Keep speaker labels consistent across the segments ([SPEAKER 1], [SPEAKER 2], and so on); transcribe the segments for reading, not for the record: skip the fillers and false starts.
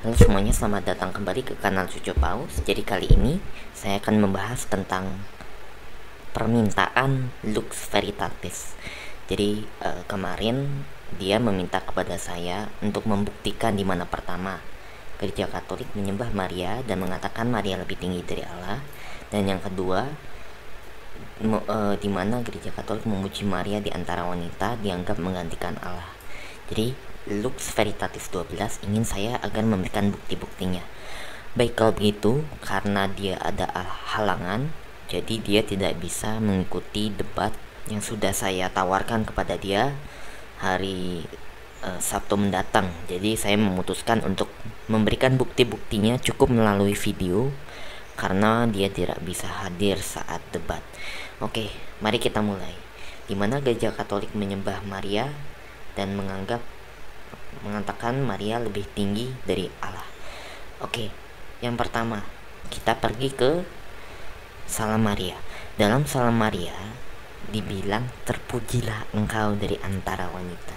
[SPEAKER 1] Halo semuanya, selamat datang kembali ke kanal Cucu Paus. Jadi kali ini saya akan membahas tentang permintaan Lux Veritatis. Jadi kemarin dia meminta kepada saya untuk membuktikan di mana pertama Gereja Katolik menyembah Maria dan mengatakan Maria lebih tinggi dari Allah, dan yang kedua di mana Gereja Katolik memuji Maria di antara wanita dianggap menggantikan Allah. Jadi Lux Veritatis 12 ingin saya agar memberikan bukti-buktinya. Baik, kalau begitu, karena dia ada halangan, jadi dia tidak bisa mengikuti debat yang sudah saya tawarkan kepada dia hari Sabtu mendatang. Jadi saya memutuskan untuk memberikan bukti-buktinya cukup melalui video karena dia tidak bisa hadir saat debat. Oke, mari kita mulai. Di mana Gereja Katolik menyembah Maria dan mengatakan Maria lebih tinggi dari Allah. Oke, yang pertama kita pergi ke Salam Maria. Dalam Salam Maria dibilang terpujilah engkau dari antara wanita.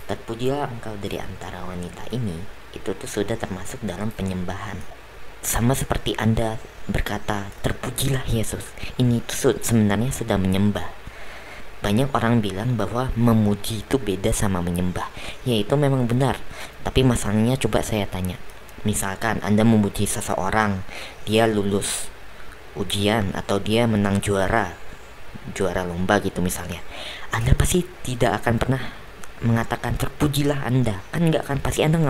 [SPEAKER 1] Terpujilah engkau dari antara wanita ini itu tuh sudah termasuk dalam penyembahan. Sama seperti Anda berkata terpujilah Yesus, ini tuh sebenarnya sudah menyembah. Banyak orang bilang bahwa memuji itu beda sama menyembah. Ya, itu memang benar. Tapi masalahnya, coba saya tanya. Misalkan Anda memuji seseorang, dia lulus ujian atau dia menang juara lomba gitu misalnya. Anda pasti tidak akan pernah mengatakan terpujilah Anda. Kan enggak kan? Pasti Anda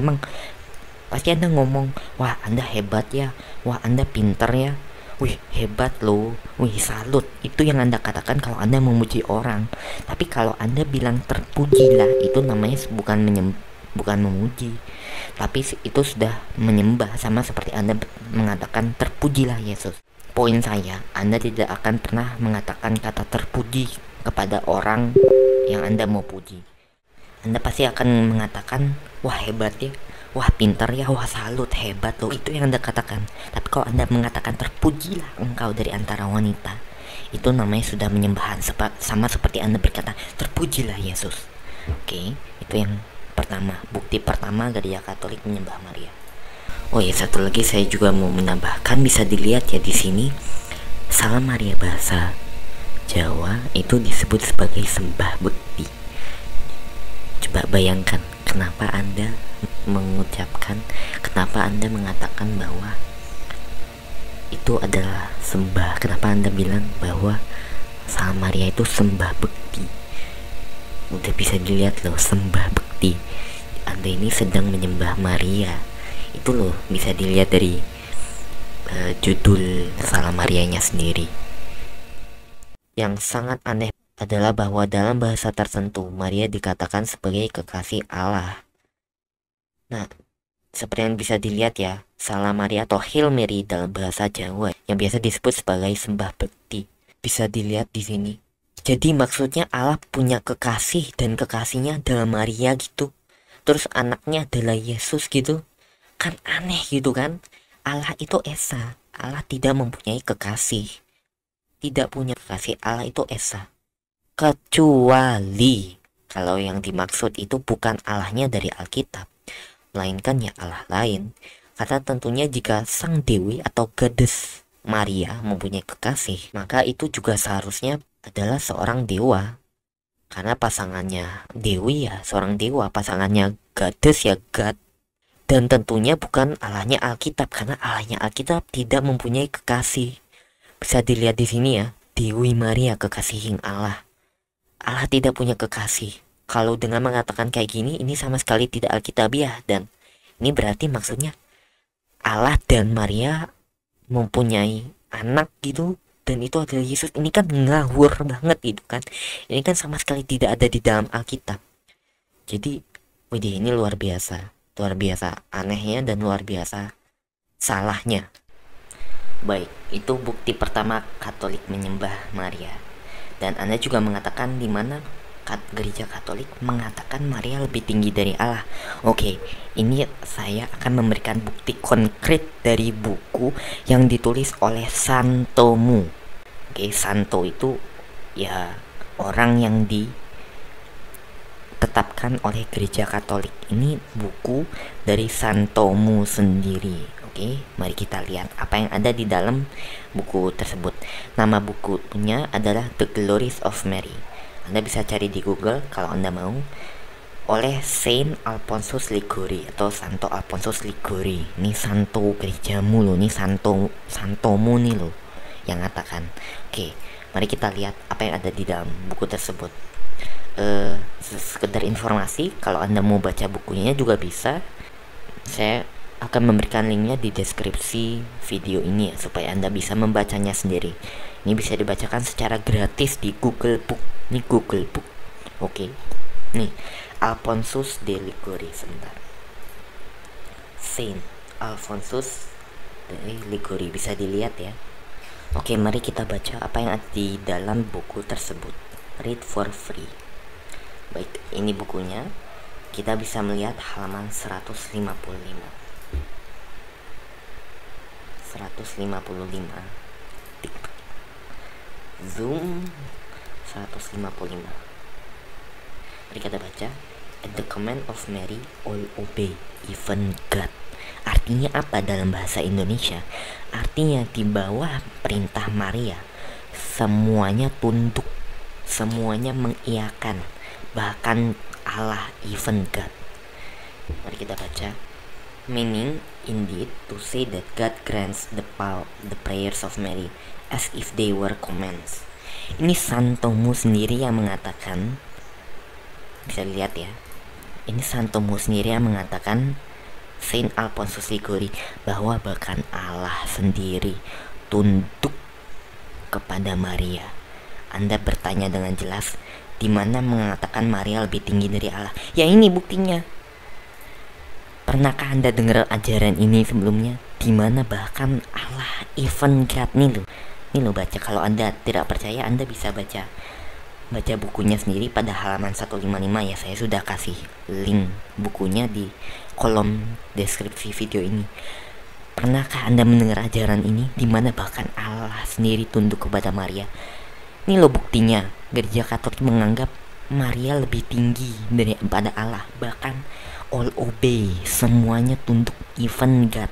[SPEAKER 1] ngomong, wah Anda hebat ya, wah Anda pinter ya, wih hebat loh, wih salut. Itu yang Anda katakan kalau Anda memuji orang. Tapi kalau Anda bilang terpujilah, itu namanya bukan memuji, tapi itu sudah menyembah. Sama seperti Anda mengatakan terpujilah Yesus. Poin saya, Anda tidak akan pernah mengatakan kata terpuji kepada orang yang Anda mau puji. Anda pasti akan mengatakan wah hebat ya, wah pintar ya, wah salut, hebat loh. Itu yang Anda katakan. Tapi kalau Anda mengatakan terpujilah engkau dari antara wanita, itu namanya sudah menyembahan. Sama seperti Anda berkata terpujilah Yesus. Oke, itu yang pertama. Bukti pertama Gereja Katolik menyembah Maria. Oh ya, satu lagi saya juga mau menambahkan, bisa dilihat ya di sini. Salam Maria bahasa Jawa itu disebut sebagai sembah bekti. Coba bayangkan, kenapa Anda mengatakan bahwa itu adalah sembah? Kenapa Anda bilang bahwa Salam Maria itu sembah bekti? Udah bisa dilihat loh, sembah bekti. Anda ini sedang menyembah Maria. Itu loh, bisa dilihat dari judul Salam Marianya sendiri. Yang sangat aneh adalah bahwa dalam bahasa tertentu Maria dikatakan sebagai kekasih Allah. Nah, seperti yang bisa dilihat ya, Salam Maria atau Hail Mary dalam bahasa Jawa yang biasa disebut sebagai sembah bekti. Bisa dilihat di sini. Jadi maksudnya Allah punya kekasih dan kekasihnya adalah Maria gitu. Terus anaknya adalah Yesus gitu. Kan aneh gitu kan? Allah itu esa. Allah tidak mempunyai kekasih. Tidak punya kekasih. Allah itu esa. Kecuali kalau yang dimaksud itu bukan Allahnya dari Alkitab, melainkan ya Allah lain. Karena tentunya jika sang dewi atau Goddess Maria mempunyai kekasih, maka itu juga seharusnya adalah seorang dewa. Karena pasangannya dewi ya seorang dewa, pasangannya Goddess ya God. Dan tentunya bukan Allahnya Alkitab, karena Allahnya Alkitab tidak mempunyai kekasih. Bisa dilihat di sini ya, Dewi Maria kekasih Allah. Allah tidak punya kekasih. Kalau dengan mengatakan kayak gini, ini sama sekali tidak alkitabiah. Dan ini berarti maksudnya Allah dan Maria mempunyai anak gitu, dan itu adalah Yesus. Ini kan ngawur banget gitu kan. Ini kan sama sekali tidak ada di dalam Alkitab. Jadi widih, ini luar biasa anehnya dan luar biasa salahnya. Baik, itu bukti pertama Katolik menyembah Maria. Dan Anda juga mengatakan di mana Gereja Katolik mengatakan Maria lebih tinggi dari Allah. Oke, ini saya akan memberikan bukti konkret dari buku yang ditulis oleh Santomu. Oke, Santo itu ya orang yang ditetapkan oleh Gereja Katolik. Ini buku dari Santomu sendiri. Oke, mari kita lihat apa yang ada di dalam buku tersebut. Nama bukunya adalah The Glories of Mary. Anda bisa cari di Google kalau Anda mau. Oleh Saint Alphonsus Liguori atau Santo Alphonsus Liguori. Ini santo gerejamu loh, ini santomu nih loh yang ngatakan. Oke, mari kita lihat apa yang ada di dalam buku tersebut. Sekedar informasi, kalau Anda mau baca bukunya juga bisa. Saya akan memberikan linknya di deskripsi video ini ya, supaya Anda bisa membacanya sendiri. Ini bisa dibacakan secara gratis di Google Book. Ini Google Book. Oke. Nih, Alphonsus de Liguori, sebentar. Saint Alphonsus de Liguori, bisa dilihat ya. Oke, mari kita baca apa yang ada di dalam buku tersebut. Read for free. Baik, ini bukunya. Kita bisa melihat halaman 155. 155. Zoom 155. Mari kita baca. At the command of Mary, all obey, even God. Artinya apa dalam bahasa Indonesia? Artinya di bawah perintah Maria, semuanya tunduk, semuanya mengiyakan, bahkan Allah, even God. Mari kita baca. Meaning, indeed, to say that God grants the prayers of Mary as if they were commands. Ini Santomu sendiri yang mengatakan, bisa lihat ya, ini Santomu sendiri yang mengatakan, Saint Alphonsus Liguori, bahwa bahkan Allah sendiri tunduk kepada Maria. Anda bertanya dengan jelas, di mana mengatakan Maria lebih tinggi dari Allah? Ya, ini buktinya. Pernahkah Anda dengar ajaran ini sebelumnya? Di mana bahkan Allah, even God, nih lo baca. Kalau Anda tidak percaya, Anda bisa baca bukunya sendiri pada halaman 155 ya. Saya sudah kasih link bukunya di kolom deskripsi video ini. Pernahkah Anda mendengar ajaran ini, di mana bahkan Allah sendiri tunduk kepada Maria? Ini lo buktinya. Gereja Katolik menganggap Maria lebih tinggi daripada Allah. Bahkan all obey, semuanya tunduk, even God.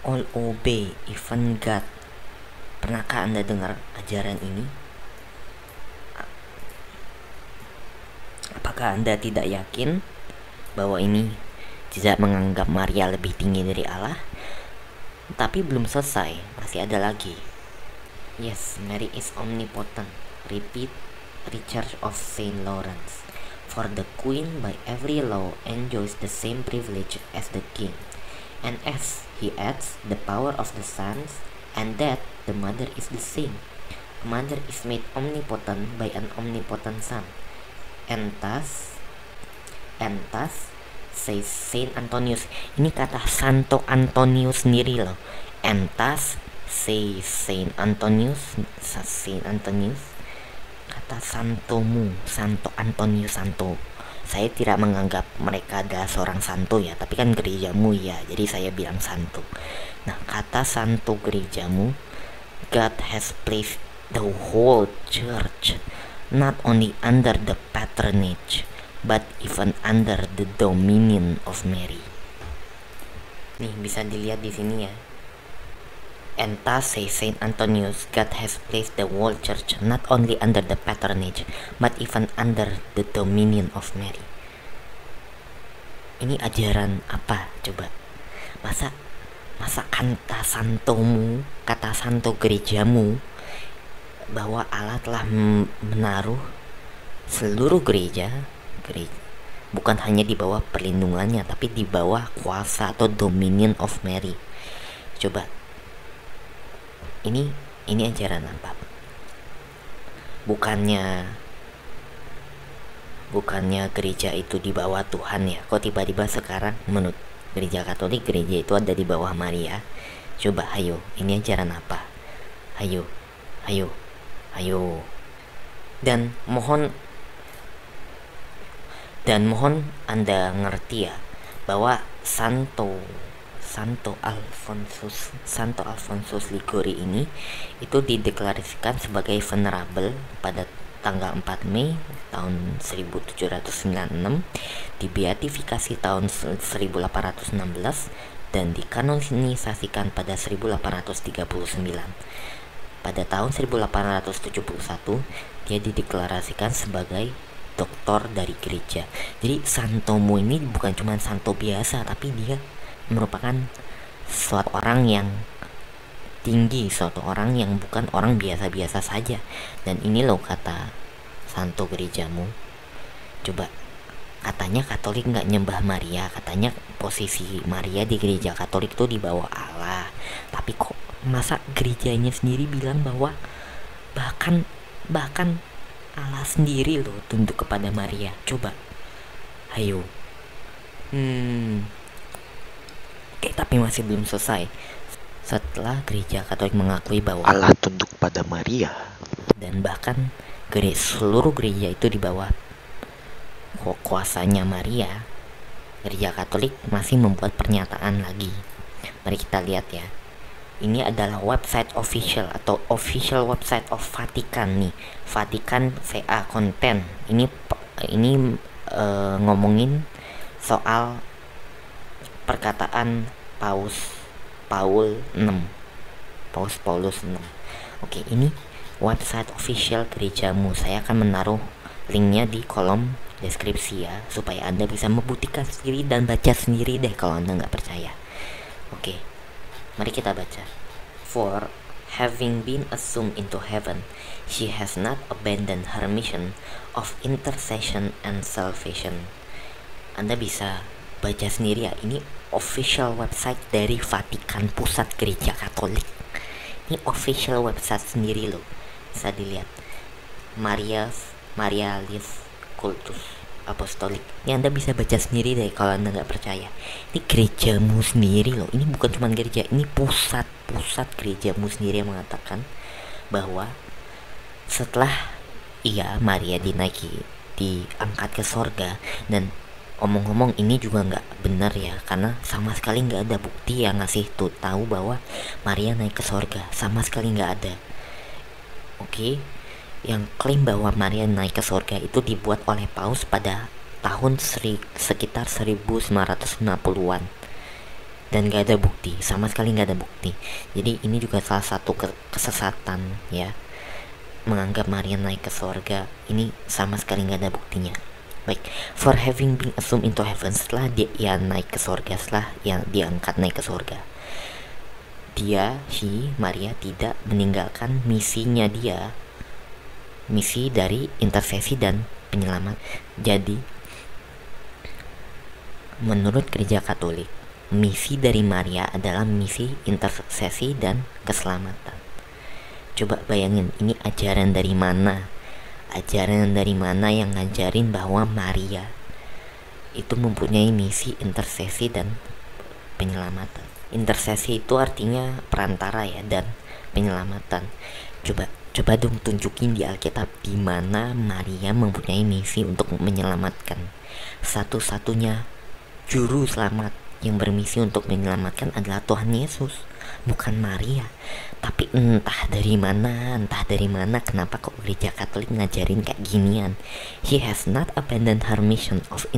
[SPEAKER 1] All obey, even God. Pernahkah Anda dengar ajaran ini? Apakah Anda tidak yakin bahwa ini tidak menganggap Maria lebih tinggi dari Allah? Tapi belum selesai, masih ada lagi. Yes, Mary is omnipotent. Repeat Recharge of Saint Lawrence. For the queen by every law enjoys the same privilege as the king. And as he adds the power of the sons, and that the mother is the same. A mother is made omnipotent by an omnipotent son. And thus, says Saint Antonius. Ini kata Santo Antonius sendiri loh. And thus, says Saint Antonius. Kata santomu, Santo Antonius Santo. Saya tidak menganggap mereka adalah seorang santo ya, tapi kan gerejamu ya, jadi saya bilang santo. Nah, kata santo gerejamu, God has placed the whole church not only under the patronage, but even under the dominion of Mary. Nih, bisa dilihat di sini ya. And thus says Saint Antonius, God has placed the whole church not only under the patronage, but even under the dominion of Mary. Ini ajaran apa coba? Masa kata santomu, kata santo gerejamu, bahwa Allah telah menaruh seluruh gereja, bukan hanya di bawah perlindungannya, tapi di bawah kuasa atau dominion of Mary. Coba, ini ajaran apa? Bukannya gereja itu di bawah Tuhan ya? Kok tiba-tiba sekarang menurut gereja Katolik gereja itu ada di bawah Maria? Coba, ayo, ini ajaran apa? Ayo. Dan mohon Anda ngerti ya, bahwa Santo Alphonsus Liguori ini itu dideklarasikan sebagai venerable pada tanggal 4 Mei tahun 1796, dibeatifikasi tahun 1816, dan dikanonisasikan pada 1839. Pada tahun 1871, dia dideklarasikan sebagai doktor dari gereja. Jadi Santomo ini bukan cuma santo biasa, tapi dia merupakan suatu orang yang tinggi, suatu orang yang bukan orang biasa-biasa saja. Dan ini loh kata santo gerejamu. Coba, katanya Katolik nggak nyembah Maria, katanya posisi Maria di gereja Katolik itu di bawah Allah. Tapi kok masa gerejanya sendiri bilang bahwa bahkan Allah sendiri loh tunduk kepada Maria. Coba, ayo. Oke, tapi masih belum selesai. Setelah gereja Katolik mengakui bahwa
[SPEAKER 2] Allah tunduk pada Maria,
[SPEAKER 1] dan bahkan seluruh gereja itu di bawah kuasanya Maria, gereja Katolik masih membuat pernyataan lagi. Mari kita lihat ya. Ini adalah website official atau official website of Vatikan nih. Vatikan VA Content. Ini ngomongin soal perkataan Paus Paulus VI. Oke, ini website official gerejamu. Saya akan menaruh linknya di kolom deskripsi ya, supaya Anda bisa membuktikan sendiri dan baca sendiri deh kalau Anda nggak percaya. Oke, mari kita baca. For having been assumed into heaven, she has not abandoned her mission of intercession and salvation. Anda bisa baca sendiri ya, ini official website dari Vatikan Pusat Gereja Katolik. Ini official website sendiri loh, bisa dilihat. Marialis Cultus Apostolik. Ini Anda bisa baca sendiri deh kalau Anda nggak percaya. Ini gerejamu sendiri loh. Ini bukan cuma gereja, ini pusat gerejamu sendiri yang mengatakan bahwa setelah Maria diangkat ke sorga. Dan omong-omong ini juga nggak benar ya, karena sama sekali nggak ada bukti yang ngasih tahu bahwa Maria naik ke sorga. Sama sekali nggak ada. Oke. Yang klaim bahwa Maria naik ke surga itu dibuat oleh Paus pada tahun sekitar 1950-an, dan gak ada bukti, sama sekali gak ada bukti. Jadi ini juga salah satu kesesatan ya, menganggap Maria naik ke surga. Ini sama sekali gak ada buktinya. Baik, for having been assumed into heaven, setelah dia naik ke surga, setelah yang diangkat naik ke surga, Maria tidak meninggalkan misinya dia, misi dari intercesi dan penyelamat. Jadi menurut gereja Katolik, misi dari Maria adalah misi intercesi dan keselamatan. Coba bayangin, ini ajaran dari mana? Ajaran dari mana yang ngajarin bahwa Maria itu mempunyai misi intercesi dan penyelamatan? Intercesi itu artinya perantara ya, dan penyelamatan. Coba dong tunjukin di Alkitab di mana Maria mempunyai misi untuk menyelamatkan. Satu-satunya juru selamat yang bermisi untuk menyelamatkan adalah Tuhan Yesus, bukan Maria. Tapi entah dari mana kenapa kok gereja Katolik ngajarin kayak ginian. She has not abandoned her mission of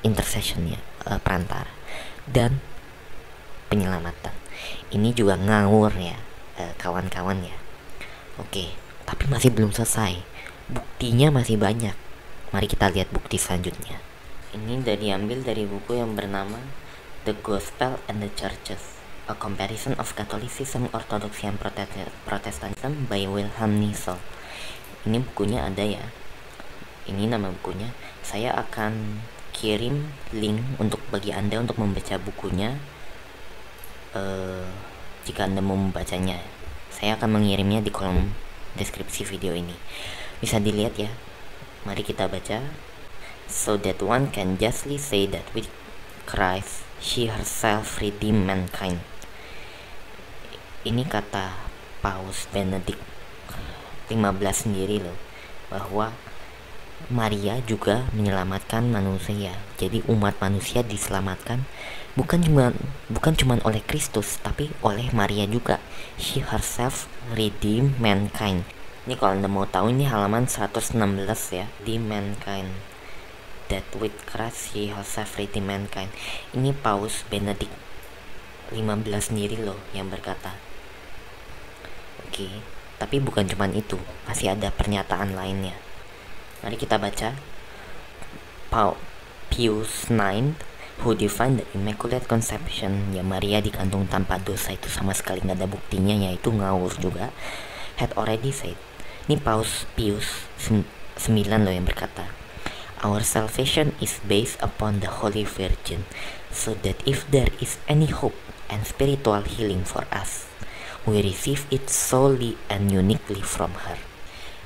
[SPEAKER 1] intercession ya, perantara dan penyelamatan. Ini juga ngawur ya, kawan-kawan ya. Oke, tapi masih belum selesai. Buktinya masih banyak. Mari kita lihat bukti selanjutnya. Ini diambil dari buku yang bernama The Gospel and the Churches, A Comparison of Catholicism, Orthodoxy and Protestantism by Wilhelm Niesel. Ini bukunya ada ya. Ini nama bukunya. Saya akan kirim link untuk bagi Anda untuk membaca bukunya. Jika Anda mau membacanya, saya akan mengirimnya di kolom deskripsi video ini. Bisa dilihat ya. Mari kita baca. So that one can justly say that with Christ she herself redeemed mankind. Ini kata Paus Benedict 15 sendiri loh, bahwa Maria juga menyelamatkan manusia. Jadi umat manusia diselamatkan bukan cuma oleh Kristus, tapi oleh Maria juga. She herself redeemed mankind. Ini kalau Anda mau tahu, ini halaman 116 ya, di Mankind, that with Christ he has saved mankind. Ini Paus Benedict 15 sendiri loh yang berkata. Oke, tapi bukan cuman itu, masih ada pernyataan lainnya. Mari kita baca. Pius IX, who defined the Immaculate Conception, ya Maria dikandung tanpa dosa itu sama sekali nggak ada buktinya, yaitu ngawur juga, had already said. Ini Paus Pius 9 loh yang berkata, our salvation is based upon the Holy Virgin, so that if there is any hope and spiritual healing for us, we receive it solely and uniquely from her.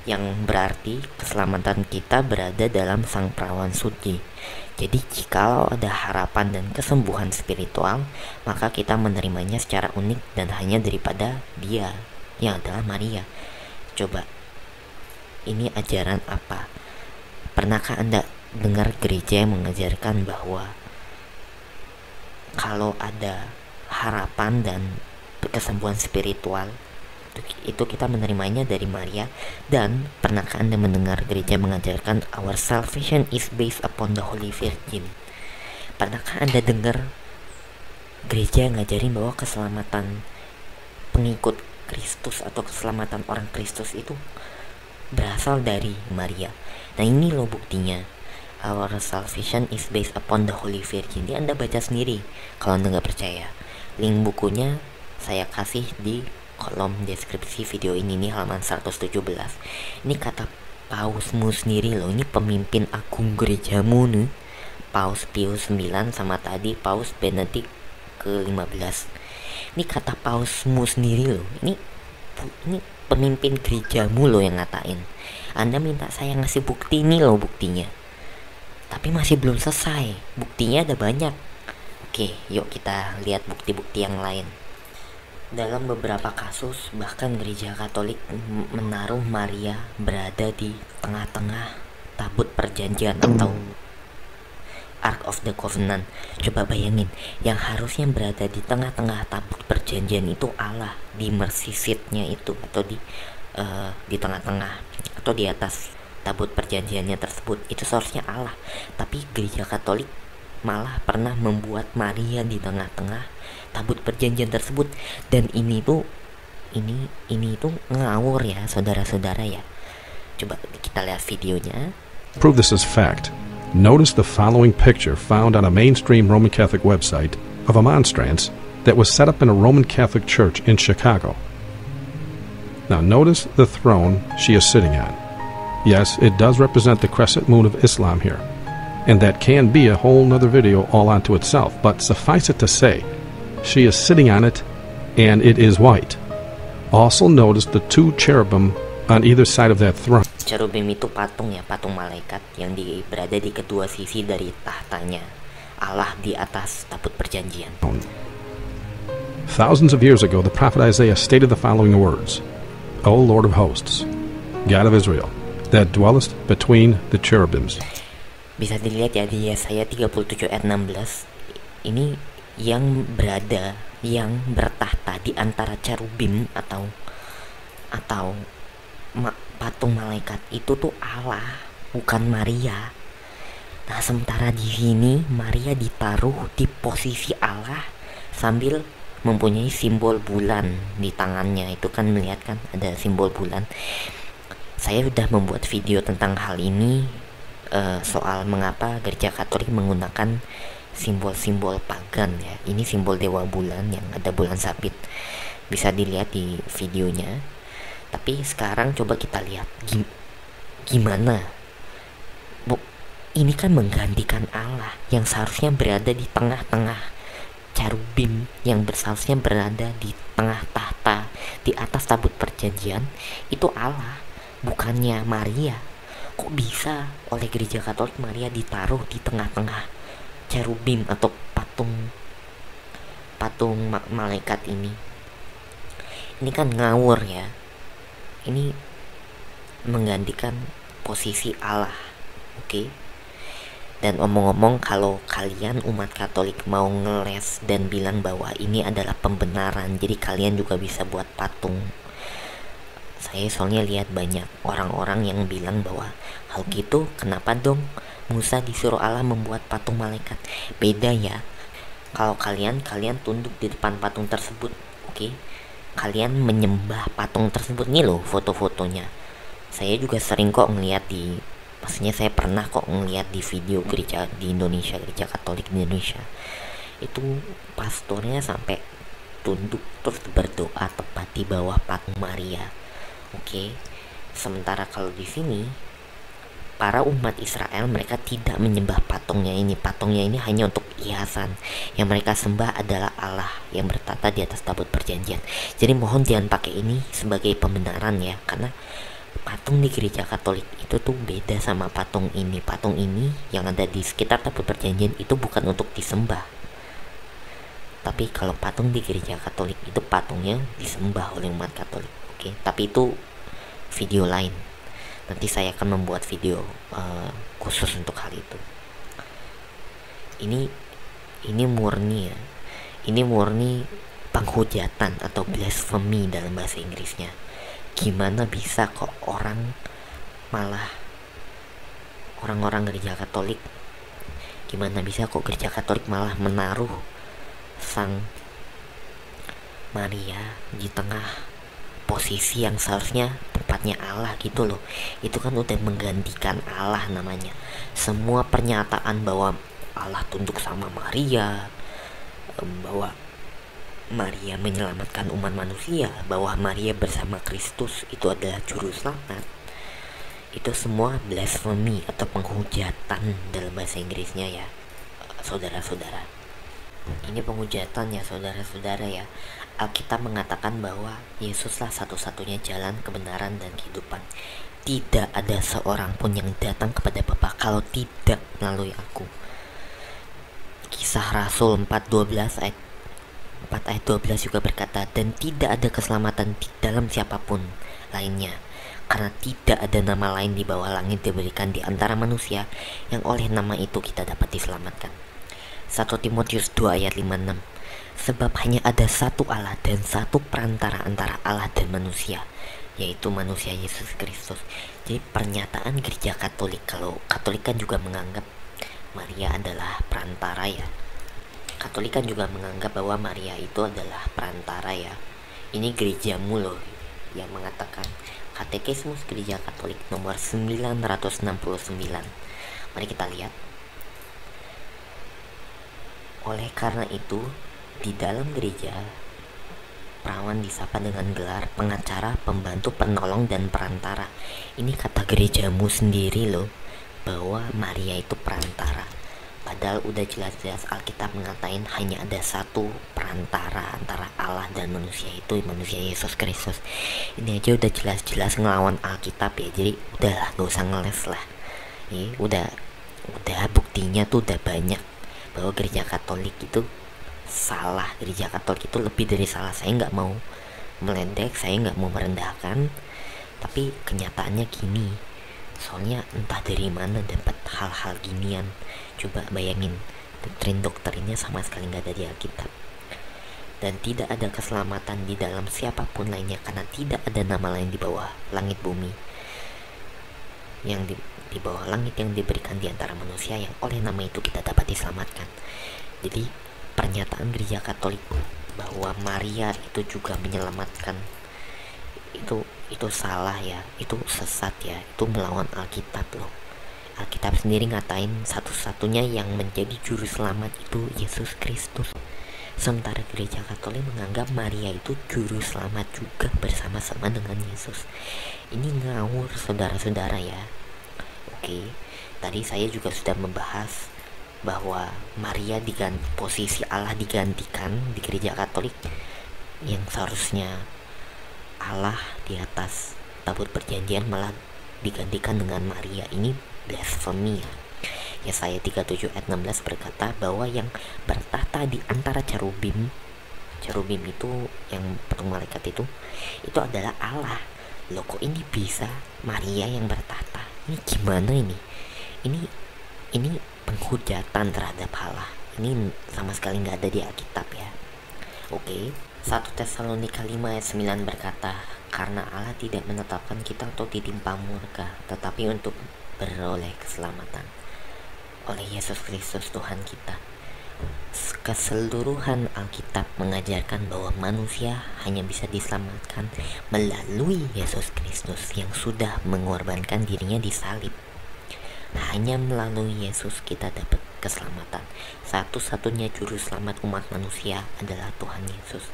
[SPEAKER 1] Yang berarti keselamatan kita berada dalam Sang Perawan Suci. Jadi jikalau ada harapan dan kesembuhan spiritual, maka kita menerimanya secara unik dan hanya daripada Dia, yang adalah Maria. Coba, ini ajaran apa? Pernahkah Anda dengar gereja yang mengajarkan bahwa kalau ada harapan dan kesembuhan spiritual, itu kita menerimanya dari Maria? Dan pernahkah Anda mendengar gereja mengajarkan our salvation is based upon the Holy Virgin? Pernahkah Anda dengar gereja yang ngajarin bahwa keselamatan pengikut Kristus atau keselamatan orang Kristus itu berasal dari Maria? Nah ini loh buktinya, our salvation is based upon the Holy Virgin. Jadi Anda baca sendiri kalau Anda nggak percaya. Link bukunya saya kasih di kolom deskripsi video ini nih, halaman 117. Ini kata Pausmu sendiri loh, ini pemimpin agung gerejamu nih, Paus Pius 9 sama tadi Paus Benedict ke-15. Ini kata Pausmu sendiri loh, ini pemimpin gerejamu loh yang ngatain. Anda minta saya ngasih bukti, ini loh buktinya. Tapi masih belum selesai, buktinya ada banyak. Oke, yuk kita lihat bukti-bukti yang lain. Dalam beberapa kasus, bahkan gereja Katolik menaruh Maria berada di tengah-tengah tabut perjanjian atau Ark of the Covenant. Coba bayangin, yang harusnya berada di tengah-tengah tabut perjanjian itu Allah, di mercy seat-nya itu, atau di tengah-tengah atau di atas tabut perjanjiannya tersebut, itu seharusnya Allah. Tapi gereja Katolik malah pernah membuat Maria di tengah-tengah tabut perjanjian tersebut. Dan ini tuh ngawur ya saudara-saudara ya. Coba kita lihat videonya.
[SPEAKER 3] Prove this as fact. Notice the following picture found on a mainstream Roman Catholic website of a monstrance that was set up in a Roman Catholic church in Chicago. Now notice the throne she is sitting on. Yes, it does represent the crescent moon of Islam here, and that can be a whole nother video all unto itself, but suffice it to say, she is sitting on it, and it is white. Also notice the two cherubim on either side of that throne.
[SPEAKER 1] Cherubim itu patung ya, patung malaikat yang berada di kedua sisi dari tahtanya Allah di atas tabut perjanjian.
[SPEAKER 3] Thousands of years ago, the prophet Isaiah stated the following words, O Lord of hosts, God of Israel, that dwellest between the cherubims.
[SPEAKER 1] Bisa dilihat ya di Yesaya 37 ayat 16. Ini yang bertahta di antara cherubim atau patung malaikat itu tuh Allah, bukan Maria. Nah, sementara di sini Maria ditaruh di posisi Allah sambil mempunyai simbol bulan di tangannya. Itu kan melihat kan ada simbol bulan. Saya sudah membuat video tentang hal ini, soal mengapa gereja Katolik menggunakan simbol-simbol pagan ya. Ini simbol dewa bulan yang ada bulan sabit, bisa dilihat di videonya. Tapi sekarang coba kita lihat gimana ini kan menggantikan Allah yang seharusnya berada di tengah-tengah cherubim, yang seharusnya berada di tengah tahta di atas tabut perjanjian. Itu Allah, bukannya Maria. Kok bisa oleh gereja Katolik Maria ditaruh di tengah-tengah cherubim atau patung malaikat ini? Ini kan ngawur ya. Ini menggantikan posisi Allah. Oke. Dan omong-omong, kalau kalian umat Katolik mau ngeles dan bilang bahwa ini adalah pembenaran, jadi kalian juga bisa buat patung Saya soalnya lihat banyak orang-orang yang bilang bahwa hal gitu kenapa dong Musa disuruh Allah membuat patung malaikat. Beda ya. Kalau kalian tunduk di depan patung tersebut, oke? Kalian menyembah patung tersebut. Nih loh foto-fotonya. Saya juga sering kok ngeliat maksudnya saya pernah kok ngeliat di video gereja di Indonesia, gereja Katolik di Indonesia. Itu pastornya sampai tunduk terus berdoa tepat di bawah patung Maria. Oke. Sementara kalau di sini para umat Israel mereka tidak menyembah patungnya ini. Patungnya ini hanya untuk hiasan. Yang mereka sembah adalah Allah yang bertata di atas tabut perjanjian. Jadi mohon jangan pakai ini sebagai pembenaran ya, karena patung di gereja Katolik itu tuh beda sama patung ini. Patung ini yang ada di sekitar tabut perjanjian itu bukan untuk disembah. Tapi kalau patung di gereja Katolik itu patungnya disembah oleh umat Katolik. Oke, tapi itu video lain. Nanti saya akan membuat video khusus untuk hal itu. Ini murni ya. Ini murni penghujatan atau blasphemy dalam bahasa Inggrisnya. Gimana bisa kok orang gereja Katolik, gimana bisa kok gereja Katolik malah menaruh Sang Maria di tengah posisi yang seharusnya tempatnya Allah gitu loh. Itu kan udah menggantikan Allah namanya. Semua pernyataan bahwa Allah tunduk sama Maria, bahwa Maria menyelamatkan umat manusia, bahwa Maria bersama Kristus itu adalah juru selamat, itu semua blasphemy atau penghujatan dalam bahasa Inggrisnya ya, saudara-saudara. Ini penghujatan ya saudara-saudara ya. Alkitab mengatakan bahwa Yesuslah satu-satunya jalan, kebenaran, dan kehidupan. Tidak ada seorang pun yang datang kepada Bapa kalau tidak melalui aku. Kisah Rasul 4 ayat 12 juga berkata, dan tidak ada keselamatan di dalam siapapun lainnya, karena tidak ada nama lain di bawah langit diberikan di antara manusia yang oleh nama itu kita dapat diselamatkan. 1 Timotius 2 ayat 5-6. Sebab hanya ada satu Allah dan satu perantara antara Allah dan manusia, yaitu manusia Yesus Kristus. Jadi pernyataan gereja Katolik, kalau Katolik kan juga menganggap Maria adalah perantara ya. Katolik kan juga menganggap bahwa Maria itu adalah perantara ya. Ini gerejamu loh yang mengatakan. Katekismus Gereja Katolik nomor 969. Mari kita lihat. Oleh karena itu, di dalam gereja, perawan disapa dengan gelar pengacara, pembantu, penolong, dan perantara. Ini kata gerejamu sendiri loh, bahwa Maria itu perantara. Padahal udah jelas-jelas Alkitab mengatain hanya ada satu perantara antara Allah dan manusia, itu manusia Yesus Kristus. Ini aja udah jelas-jelas ngelawan Alkitab ya. Jadi udahlah, gak usah ngeles lah. Ini udah buktinya tuh udah banyak bahwa gereja Katolik itu salah. Gereja Katolik itu lebih dari salah. Saya nggak mau meledek, saya nggak mau merendahkan, tapi kenyataannya gini. Soalnya entah dari mana dapat hal-hal ginian. Coba bayangin, doktrin-doktrinnya sama sekali nggak ada di Alkitab. Dan tidak ada keselamatan di dalam siapapun lainnya, karena tidak ada nama lain di bawah langit bumi, yang di bawah langit yang diberikan di antara manusia yang oleh nama itu kita dapat diselamatkan. Jadi pernyataan gereja Katolik bahwa Maria itu juga menyelamatkan itu salah ya, itu sesat ya, itu melawan Alkitab loh. Alkitab sendiri ngatain satu-satunya yang menjadi juru selamat itu Yesus Kristus. Sementara gereja Katolik menganggap Maria itu juru selamat juga bersama-sama dengan Yesus. Ini ngawur saudara-saudara ya. Oke, tadi saya juga sudah membahas bahwa Maria posisi Allah digantikan di gereja Katolik, yang seharusnya Allah di atas tabut perjanjian malah digantikan dengan Maria. Ini blasphemy ya. Yesaya 37 ayat 16 berkata bahwa yang bertahta di antara cherubim itu yang patung malaikat itu adalah Allah. Loh kok ini bisa Maria yang bertahta? Ini gimana ini? Ini penghujatan terhadap Allah. Ini sama sekali nggak ada di Alkitab ya. Oke, 1 Tesalonika 5 ayat 9 berkata, karena Allah tidak menetapkan kita untuk ditimpa murka, tetapi untuk beroleh keselamatan oleh Yesus Kristus Tuhan kita. Keseluruhan Alkitab mengajarkan bahwa manusia hanya bisa diselamatkan melalui Yesus Kristus yang sudah mengorbankan dirinya di salib. Hanya melalui Yesus kita dapat keselamatan. Satu-satunya juru selamat umat manusia adalah Tuhan Yesus.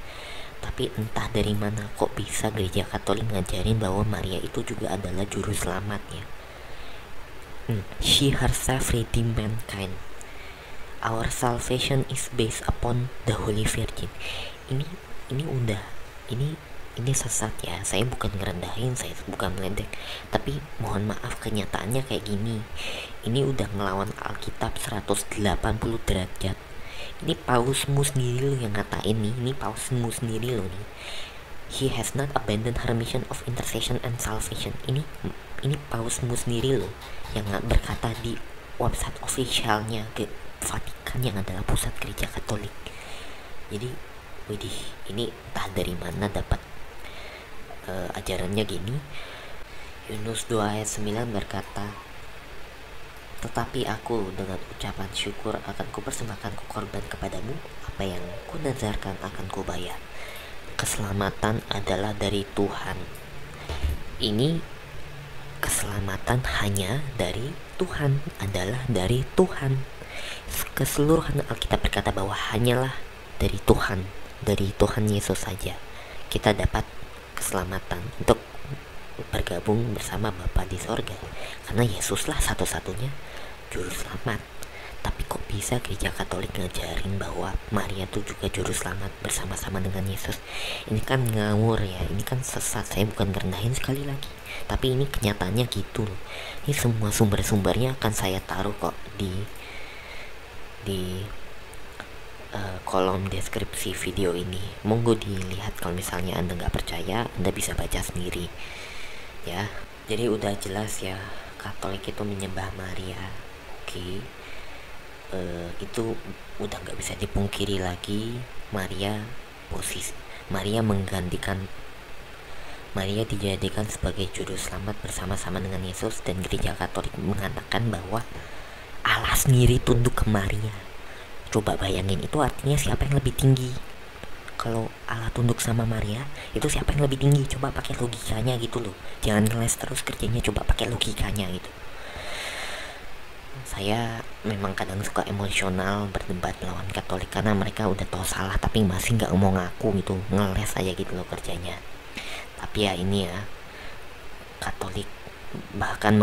[SPEAKER 1] Tapi entah dari mana kok bisa gereja Katolik ngajarin bahwa Maria itu juga adalah juru selamat ya. She herself redeemed mankind. Our salvation is based upon the Holy Virgin. Ini sesat ya. Saya bukan ngerendahin, saya bukan meledek, tapi mohon maaf kenyataannya kayak gini. Ini udah ngelawan Alkitab 180 derajat. Ini Pausmu sendiri loh yang ngatain nih. Ini Pausmu sendiri loh nih. He has not abandoned her mission of intercession and salvation. Ini Pausmu sendiri loh yang berkata di website officialnya ke Vatikan yang adalah pusat gereja Katolik. Jadi, widih, ini entah dari mana dapat ajarannya gini. Yunus 2 ayat 9 berkata, tetapi aku dengan ucapan syukur akan kupersembahkan korban kepadamu, apa yang kunazarkan akan kubayar. Keselamatan adalah dari Tuhan. Ini keselamatan hanya dari Tuhan, adalah dari Tuhan. Keseluruhan Alkitab berkata bahwa hanyalah dari Tuhan Yesus saja kita dapat keselamatan untuk bergabung bersama Bapa di sorga, karena Yesuslah satu-satunya juru selamat. Tapi kok bisa gereja Katolik ngajarin bahwa Maria itu juga juru selamat bersama-sama dengan Yesus? Ini kan ngawur ya, ini kan sesat. Saya bukan ngerendahin sekali lagi, tapi ini kenyataannya gitu loh. Ini semua sumber-sumbernya akan saya taruh kok di kolom deskripsi video ini. Monggo dilihat kalau misalnya Anda nggak percaya, Anda bisa baca sendiri ya. Jadi udah jelas ya, Katolik itu menyembah Maria. Oke. Itu udah nggak bisa dipungkiri lagi. Maria dijadikan sebagai juru selamat bersama-sama dengan Yesus, dan gereja Katolik mengatakan bahwa Allah sendiri tunduk ke Maria. Coba bayangin, itu artinya siapa yang lebih tinggi? Kalau Allah tunduk sama Maria, itu siapa yang lebih tinggi? Coba pakai logikanya gitu loh. Jangan ngeles terus kerjanya, coba pakai logikanya gitu. Saya memang kadang suka emosional berdebat melawan Katolik karena mereka udah tahu salah tapi masih nggak mau ngaku gitu, ngeles aja gitu loh kerjanya. Tapi ya ini ya, Katolik bahkan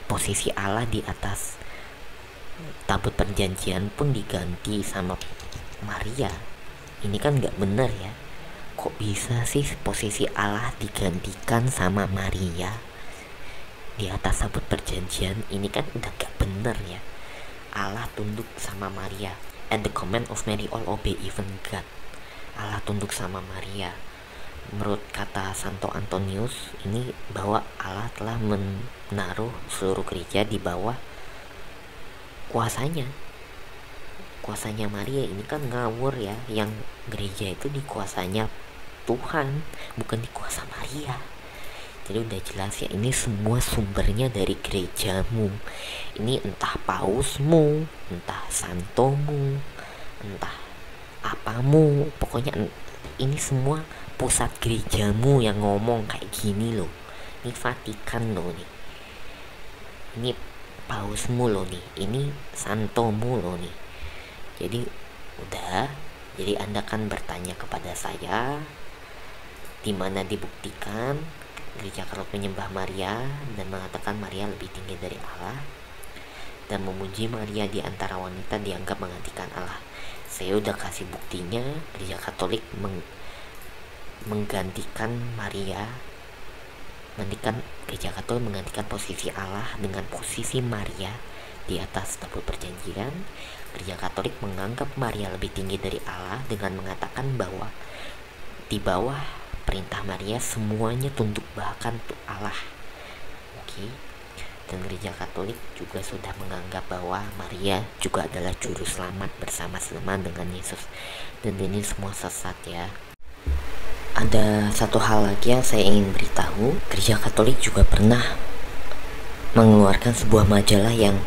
[SPEAKER 1] posisi Allah di atas tabut perjanjian pun diganti sama Maria. Ini kan nggak benar ya. Kok bisa sih posisi Allah digantikan sama Maria di atas tabut perjanjian? Ini kan udah gak bener ya. Allah tunduk sama Maria. At the command of Mary all obey, even God. Allah tunduk sama Maria. Menurut kata Santo Antonius ini, bahwa Allah telah menaruh seluruh gereja di bawah kuasanya Maria. Ini kan ngawur ya. Yang gereja itu dikuasanya Tuhan, bukan dikuasa Maria. Jadi udah jelas ya, ini semua sumbernya dari gerejamu. Ini entah pausmu, entah santomu, entah apamu, pokoknya ini semua pusat gerejamu yang ngomong kayak gini loh. Ini Vatikan loh nih, ini pausmu loh nih, ini santomu loh nih. Jadi udah, jadi Anda kan bertanya kepada saya, di mana dibuktikan gereja Katolik menyembah Maria dan mengatakan Maria lebih tinggi dari Allah, dan memuji Maria di antara wanita dianggap menggantikan Allah. Saya udah kasih buktinya. Gereja Katolik menggantikan gereja Katolik menggantikan posisi Allah dengan posisi Maria di atas tabut perjanjian. Gereja Katolik menganggap Maria lebih tinggi dari Allah dengan mengatakan bahwa di bawah perintah Maria semuanya tunduk bahkan untuk Allah. Oke. Kristen Gereja Katolik juga sudah menganggap bahwa Maria juga adalah juru selamat bersama-sama dengan Yesus. Dan ini semua sesat ya. Ada satu hal lagi yang saya ingin beritahu, Gereja Katolik juga pernah mengeluarkan sebuah majalah yang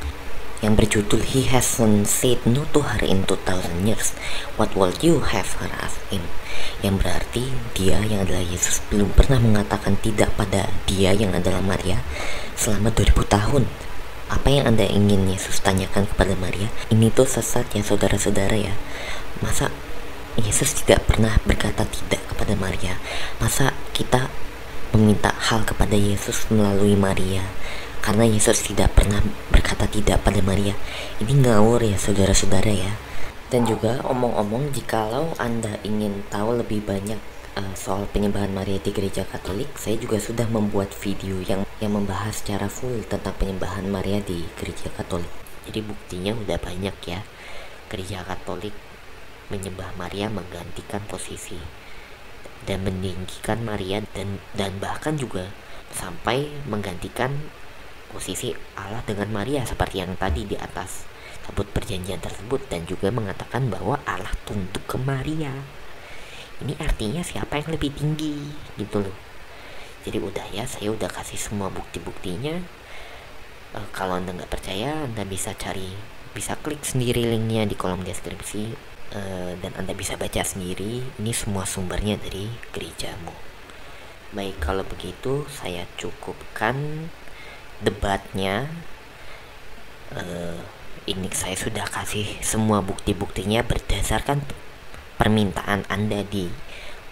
[SPEAKER 1] berjudul He Hasn't Said No to Her in 2000 Years. What will you have her ask him? Yang berarti dia yang adalah Yesus belum pernah mengatakan tidak pada dia yang adalah Maria selama 2000 tahun. Apa yang Anda ingin Yesus tanyakan kepada Maria? Ini tuh sesat ya saudara-saudara ya. Masa Yesus tidak pernah berkata tidak kepada Maria? Masa kita meminta hal kepada Yesus melalui Maria karena Yesus tidak pernah berkata tidak pada Maria? Ini ngawur ya saudara-saudara ya. Dan juga omong-omong, jikalau Anda ingin tahu lebih banyak soal penyembahan Maria di Gereja Katolik, saya juga sudah membuat video yang membahas secara full tentang penyembahan Maria di Gereja Katolik. Jadi buktinya udah banyak ya. Gereja Katolik menyembah Maria, menggantikan posisi dan meninggikan Maria, dan bahkan juga sampai menggantikan posisi Allah dengan Maria seperti yang tadi di atas tabut perjanjian tersebut, dan juga mengatakan bahwa Allah tunduk ke Maria. Ini artinya siapa yang lebih tinggi gitu loh. Jadi udah ya, saya udah kasih semua bukti-buktinya. Kalau Anda nggak percaya, Anda bisa klik sendiri linknya di kolom deskripsi, dan Anda bisa baca sendiri. Ini semua sumbernya dari gerejamu. Baik, kalau begitu saya cukupkan debatnya. Ini saya sudah kasih semua bukti-buktinya berdasarkan permintaan Anda di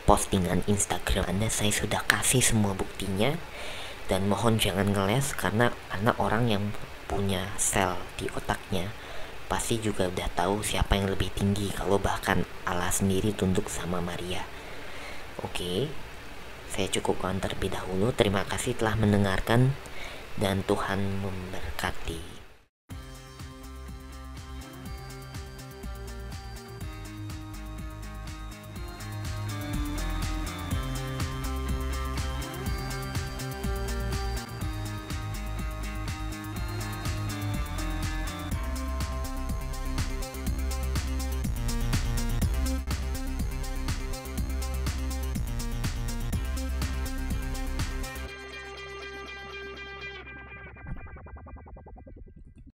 [SPEAKER 1] postingan Instagram Anda. Saya sudah kasih semua buktinya, dan mohon jangan ngeles karena orang yang punya sel di otaknya pasti juga udah tahu siapa yang lebih tinggi, kalau bahkan Allah sendiri tunduk sama Maria. Oke, saya cukupkan terlebih dahulu. Terima kasih telah mendengarkan dan Tuhan memberkati.